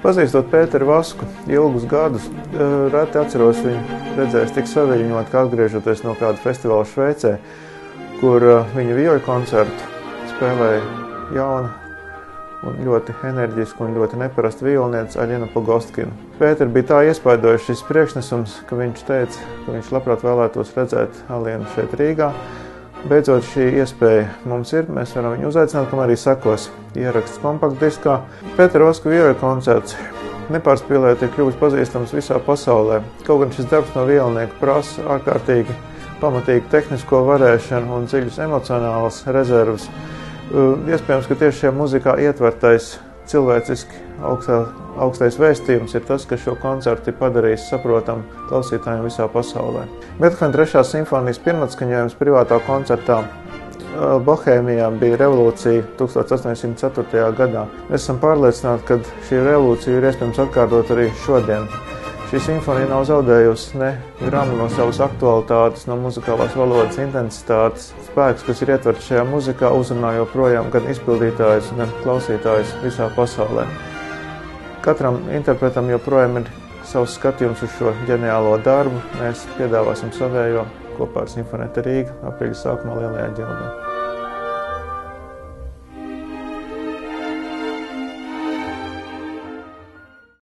Pazīstot Pēteru Vasku ilgus gadus, reti atceros viņu redzējis tik saviļņot, kā atgriežoties no kāda festivāla Šveicē, kur viņa vioļu koncertu spēlēja jauna un ļoti enerģiska un ļoti neparasta violniece Aļena Pogostkina. Pēteru bija tā iespaidojuši šis priekšnesums, ka viņš teica, ka viņš labprāt vēlētos redzēt Aļenu šeit Rīgā. Beidzot šī iespēja mums ir, mēs varam viņu uzaicināt, kam arī sekos ieraksts kompaktdiskā. Pētera Vaska vioļu koncerts nepārspīlējot ir kļuvis pazīstams visā pasaulē. Kaut gan šis darbs no violnieka prasa ārkārtīgi pamatīgu tehnisko varēšanu un dziļas emocionālas rezervas. Iespējams, ka tieši šajā muzikā ietvertais cilvēciski augstais vēstījums ir tas, kas šo koncertu ir padarījis saprotam klausītājiem visā pasaulē. Beethovena 3. simfonijas pirmatskaņojums privātā koncertā Bohēmijā bija revolūcija 1804. gadā. Mēs esam pārliecināti, ka šī revolūcija ir iespējams atkārtot arī šodien. Šī simfonija nav zaudējusi ne gramu no savas aktualitātes, no muzikālās valodas intensitātes. Spēks, kas ir ietverts šajā muzikā, uzrunā joprojām gan izpildītājus, gan klausītājus visā pasaulē. Katram interpretam joprojām ir savs skatījums uz šo ģeniālo darbu. Mēs piedāvāsim savējo kopā ar Simfonētu Rīga aprīļa sākumā Lielajā ģildē.